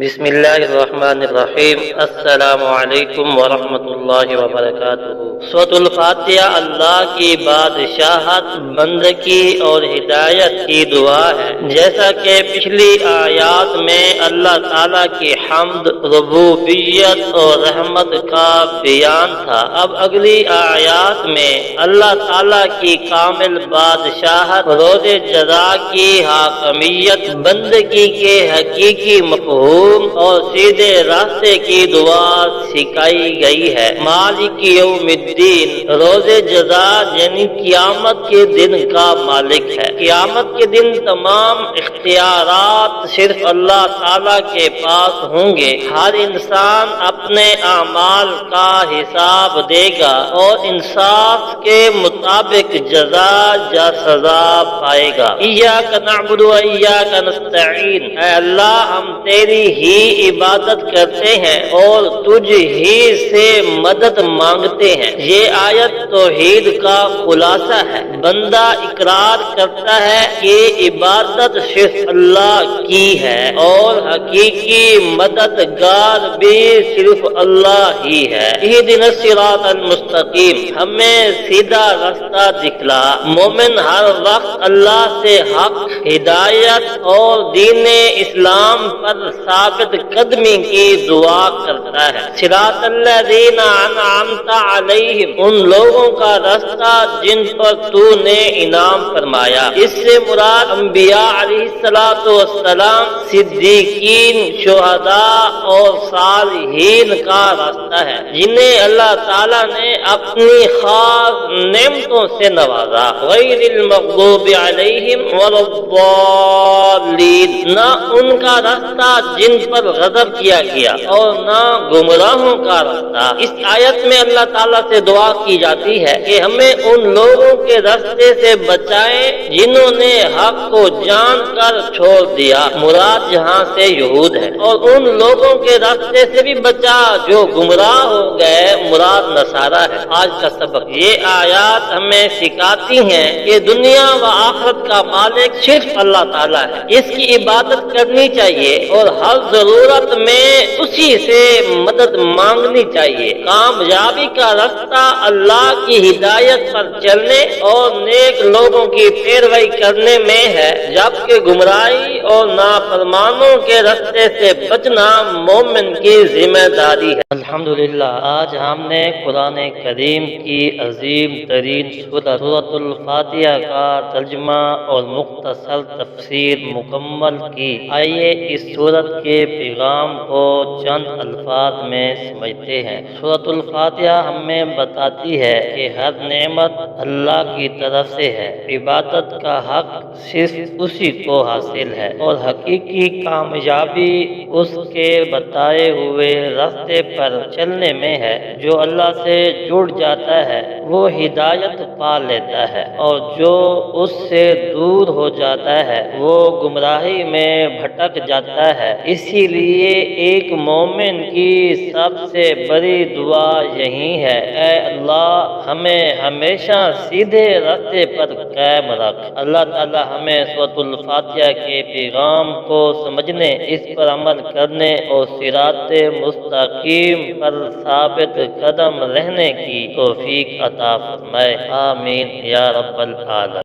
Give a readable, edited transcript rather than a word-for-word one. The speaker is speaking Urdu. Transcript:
بسم اللہ الرحمن الرحیم۔ السلام علیکم ورحمۃ اللہ وبرکاتہ۔ سورۃ الفاتحہ اللہ کی بادشاہت، بندگی اور ہدایت کی دعا ہے۔ جیسا کہ پچھلی آیات میں اللہ تعالیٰ کی حمد، ربوبیت اور رحمت کا بیان تھا، اب اگلی آیات میں اللہ تعالیٰ کی کامل بادشاہت، روز جزا کی حاکمیت، بندگی کے حقیقی مفہوم اور سیدھے راستے کی دعا سکھائی گئی ہے۔ مالک یوم الدین، روز جزا یعنی قیامت کے دن کا مالک ہے۔ قیامت کے دن تمام اختیارات صرف اللہ تعالیٰ کے پاس ہوں گے۔ ہر انسان اپنے اعمال کا حساب دے گا اور انصاف کے مطابق جزا یا سزا پائے گا۔ ایاک نعبد و ایاک نستعین، اے اللہ ہم تیری ہی عبادت کرتے ہیں اور تجھ ہی سے مدد مانگتے ہیں۔ یہ آیت توحید کا خلاصہ ہے۔ بندہ اقرار کرتا ہے کہ عبادت صرف اللہ کی ہے اور حقیقی مددگار بھی صرف اللہ ہی ہے۔ اہدنا الصراط المستقیم، ہمیں سیدھا راستہ دکھلا۔ مومن ہر وقت اللہ سے حق، ہدایت اور دین اسلام پر ثابت قدمی کی دعا کرتا ہے۔ صراط الذین انعمت علیہم، ان لوگوں کا راستہ جن پر تو نے انعام فرمایا۔ اس سے مراد انبیاء علیہ السلام، صدیقین، شہداء اور صالحین کا راستہ ہے، جنہیں اللہ تعالیٰ نے اپنی خاص نعمتوں سے نوازا۔ غیر المغضوب علیہم ولا الضالین، نہ ان کا راستہ جن پر غضب کیا گیا اور نہ گمراہوں کا راستہ۔ اس آیت میں اللہ تعالیٰ سے دعا کی جاتی ہے کہ ہمیں ان لوگوں کے راستے سے بچائیں جنہوں نے حق کو جان کر چھوڑ دیا، مراد یہاں سے یہود ہے، اور ان لوگوں کے راستے سے بھی بچا جو گمراہ ہو گئے، مراد نصارہ ہے۔ آج کا سبق، یہ آیات ہمیں سکھاتی ہیں کہ دنیا و آخرت کا مالک صرف اللہ تعالیٰ ہے، اس کی عبادت کرنی چاہیے اور ہر ضرورت میں اسی سے مدد مانگنی چاہیے۔ کامیابی کا راستہ اللہ کی ہدایت پر چلنے اور نیک لوگوں کی پیروی کرنے میں ہے، جبکہ گمراہی اور نافرمانوں کے راستے سے بچنا مومن کی ذمہ داری ہے۔ الحمدللہ، آج ہم نے قرآن کریم کی عظیم ترین سورۃ الفاتحہ کا ترجمہ اور مختصر تفسیر مکمل کی۔ آئیے اس سورت کے پیغام کو چند الفاظ میں سمجھتے ہیں۔ سورۃ الفاتحہ ہمیں بتاتی ہے کہ ہر نعمت اللہ کی طرف سے ہے، عبادت کا حق صرف اسی کو حاصل ہے اور حقیقی کامیابی اس کے بتائے ہوئے راستے پر چلنے میں ہے۔ جو اللہ سے جڑ جاتا ہے وہ ہدایت پا لیتا ہے اور جو اس سے دور ہو جاتا ہے وہ گمراہی میں بھٹک جاتا ہے۔ اسی لیے ایک مومن کی سب سے بڑی دعا یہی ہے، اے اللہ ہمیں ہمیشہ سیدھے راستے پر قائم رکھ۔ اللہ تعالی ہمیں سورۃ الفاتحہ کے پیغام کو سمجھنے، اس پر عمل کرنے اور صراط مستقیم پر ثابت قدم رہنے کی توفیق عطا فرمائے۔ آمین یا رب العالمین۔